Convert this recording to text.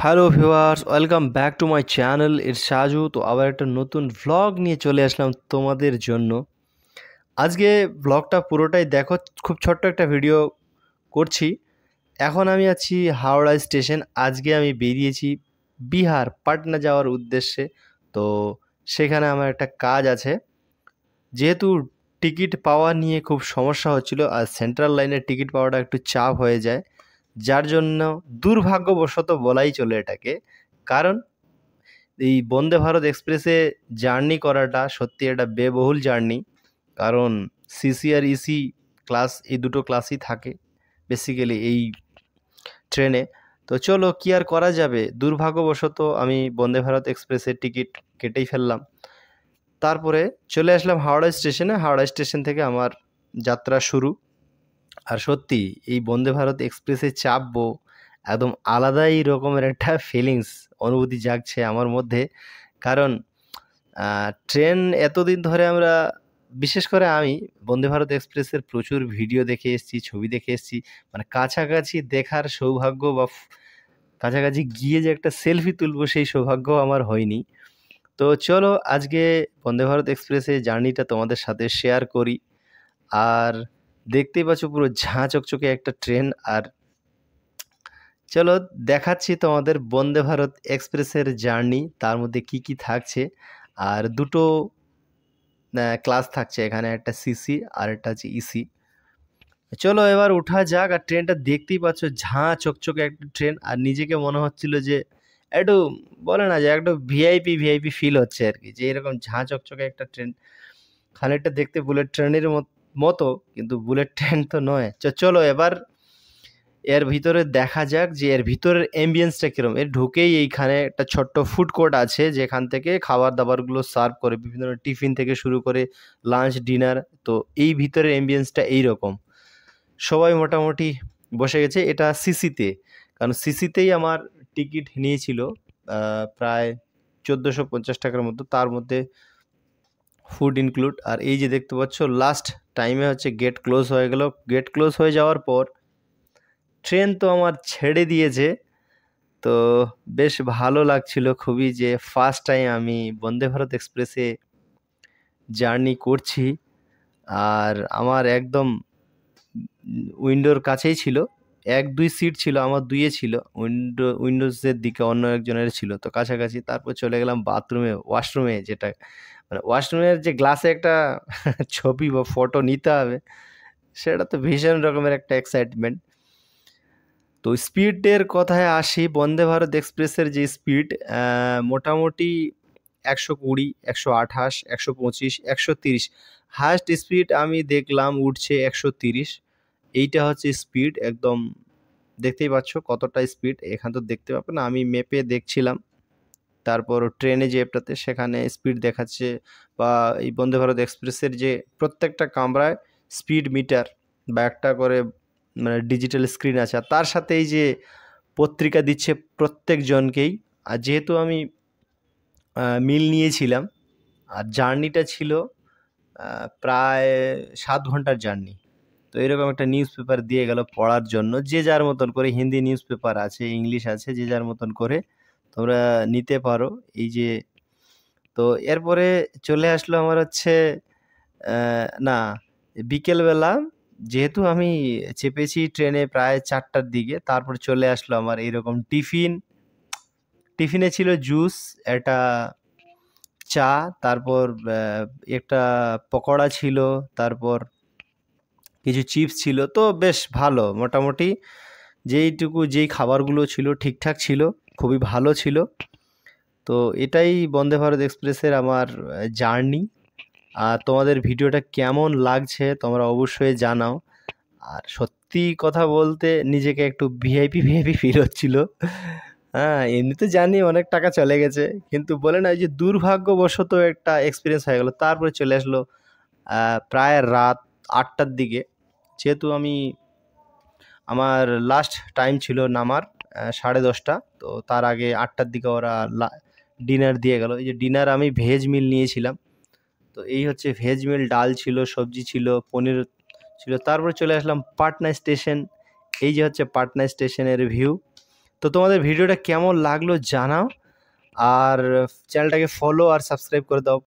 Hello viewers, welcome back to my channel. It's Saju. তো আবার একটা নতুন ভ্লগ নিয়ে চলে আসলাম তোমাদের জন্য। আজকে ভ্লগটা পুরোটাই দেখো, খুব ছোট্ট একটা ভিডিও করছি। এখন আমি আছি হাওড়া স্টেশন। আজকে আমি বেরিয়েছি বিহার পাটনা যাওয়ার উদ্দেশ্যে। তো সেখানে আমার একটা কাজ আছে। যেহেতু টিকিট পাওয়া নিয়ে খুব সমস্যা হচ্ছিল, আর সেন্ট্রাল লাইনের টিকিট পাওয়াটা একটু চাপ হয়ে যায়, যার জন্য দুর্ভাগ্যবশত বলাই চলে এটাকে। কারণ এই বন্দে ভারত এক্সপ্রেসে জার্নি করাটা সত্যি একটা ব্যয়বহুল জার্নি। কারণ সিসি আর ইসি ক্লাস, এই দুটো ক্লাসই থাকে বেসিক্যালি এই ট্রেনে। তো চলো, কি আর করা যাবে, দুর্ভাগ্যবশত আমি বন্দে ভারত এক্সপ্রেসের টিকিট কেটেই ফেললাম। তারপরে চলে আসলাম হাওড়া স্টেশনে। হাওড়া স্টেশন থেকে আমার যাত্রা শুরু। আর সত্যি এই বন্দে ভারত এক্সপ্রেসে চাপবো, একদম আলাদাই রকমের একটা ফিলিংস, অনুভূতি জাগছে আমার মধ্যে। কারণ ট্রেন এতদিন ধরে আমরা, বিশেষ করে আমি বন্দে ভারত এক্সপ্রেসের প্রচুর ভিডিও দেখে এসেছি, ছবি দেখে এসেছি। মানে কাছাকাছি দেখার সৌভাগ্য বা কাছাকাছি গিয়ে যে একটা সেলফি তুলবো সেই সৌভাগ্য আমার হয়নি। তো চলো আজকে বন্দে ভারত এক্সপ্রেসে জার্নিটা তোমাদের সাথে শেয়ার করি। আর দেখতেই পাচ্ছ পুরো ঝাঁ চকচকে একটা ট্রেন। আর চলো দেখাচ্ছি তোমাদের বন্দে ভারত এক্সপ্রেসের জার্নি, তার মধ্যে কি কি থাকছে। আর দুটো ক্লাস থাকছে এখানে, একটা সিসি আর একটা হচ্ছে ইসি। চলো এবার উঠা যাক। আর ট্রেনটা দেখতেই পাচ্ছ ঝাঁ চকচকে একটা ট্রেন। আর নিজেকে মনে হচ্ছিল যে একটু, বলে না যে একটু ভিআইপি ভিআইপি ফিল হচ্ছে আর কি, যে এরকম ঝাঁ চকচকে একটা ট্রেন। খানিকটা দেখতে বুলেট ট্রেনের মতো, কিন্তু বুলেট ট্রেন তো নয়। চলো এবার এর ভিতরে দেখা যাক যে এর ভিতরের অ্যাম্বিয়েন্সটা কীরকম। এর ঢুকেই এইখানে একটা ছোট্ট ফুড কোর্ট আছে, যেখান থেকে খাবার দাবারগুলো সার্ভ করে, বিভিন্ন টিফিন থেকে শুরু করে লাঞ্চ ডিনার। তো এই ভিতরের অ্যাম্বিয়েন্সটা এইরকম। সবাই মোটামুটি বসে গেছে। এটা সিসিতে, কারণ সিসিতেই আমার টিকিট নিয়েছিল প্রায় 1450 টাকার মতো, তার মধ্যে ফুড ইনক্লুড। আর এই যে দেখতে পাচ্ছ লাস্ট টাইমে হচ্ছে গেট ক্লোজ হয়ে গেল। গেট ক্লোজ হয়ে যাওয়ার পর ট্রেন তো আমার ছেড়ে দিয়েছে। তো বেশ ভালো লাগছিল খুবই, যে ফার্স্ট টাইম আমি বন্দে ভারত এক্সপ্রেসে জার্নি করছি। আর আমার একদম উইন্ডোর কাছেই ছিল, 1-2 সিট ছিল, আমার 2-এ ছিল, উইন্ডোজের দিকে অন্য একজনের ছিল, তো কাছাকাছি। তারপর চলে গেলাম বাথরুমে, ওয়াশরুমে, যেটা মানে ওয়াশরুমের যে গ্লাসে একটা ছবি বা ফটো নিতে হবে, সেটা তো ভীষণ রকমের একটা এক্সাইটমেন্ট। তো স্পিডের কথায় আসি, বন্দে ভারত এক্সপ্রেসের যে স্পিড মোটামুটি 120, 128, 125, 130, হায়েস্ট স্পিড আমি দেখলাম উঠছে 130। এইটা হচ্ছে স্পিড একদম। দেখতেই পাচ্ছ কতটা স্পিড, এখান তো দেখতে পাবে না, আমি মেপে দেখছিলাম। তারপর ট্রেনে যে অ্যাপটাতে, সেখানে স্পিড দেখাচ্ছে। বা এই বন্দে ভারত এক্সপ্রেসের যে প্রত্যেকটা কামরায় স্পিড মিটার বা একটা করে মানে ডিজিটাল স্ক্রিন আছে। আর তার সাথে এই যে পত্রিকা দিচ্ছে প্রত্যেকজনকেই। আর যেহেতু আমি মিল নিয়েছিলাম, আর জার্নিটা ছিল প্রায় 7 ঘন্টার জার্নি। তো এরকম একটা নিউজ পেপার দিয়ে গেল পড়ার জন্য, যে যার মতন করে। হিন্দি নিউজ পেপার আছে, ইংলিশ আছে, যে যার মতন করে তোমরা নিতে পারো। এই যে, তো এরপরে চলে আসলো আমার হচ্ছে না, বিকেলবেলা। যেহেতু আমি চেপেছি ট্রেনে প্রায় 4টার দিকে, তারপর চলে আসলো আমার এইরকম টিফিন। টিফিনে ছিল জুস, একটা চা, তারপর একটা পকোড়া ছিল, তারপর কিছু চিপস ছিল। তো বেশ ভালো মোটামুটি, যেই খাবারগুলো ছিল ঠিকঠাক ছিল, খুবই ভালো ছিল। তো এটাই বন্দে ভারত এক্সপ্রেসের আমার জার্নি। আর তোমাদের ভিডিওটা কেমন লাগছে তোমরা অবশ্যই জানাও। আর সত্যি কথা বলতে নিজেকে একটু ভিআইপি ভিআইপি ফিল হচ্ছিল। হ্যাঁ, এমনিতে জানি অনেক টাকা চলে গেছে, কিন্তু বলে না, এই যে দুর্ভাগ্যবশত একটা এক্সপিরিয়েন্স হয়ে গেল। তারপরে চলে আসলো প্রায় রাত 8টার দিকে। যেহেতু আমার লাস্ট টাইম ছিল নামার 10:30। তো তার আগে 8টার দিকে ওরা ডিনার দিয়ে গেল। এই যে ডিনার আমি ভেজ মিল নিয়েছিলাম। তো এই হচ্ছে ভেজ মিল, ডাল ছিল, সবজি ছিল, পনির ছিল। তারপরে চলে আসলাম পাটনা স্টেশন। এই যে হচ্ছে পাটনা স্টেশনের ভিউ। তো তোমাদের ভিডিওটা কেমন লাগলো জানাও, আর চ্যানেলটাকে ফলো আর সাবস্ক্রাইব করে দাও।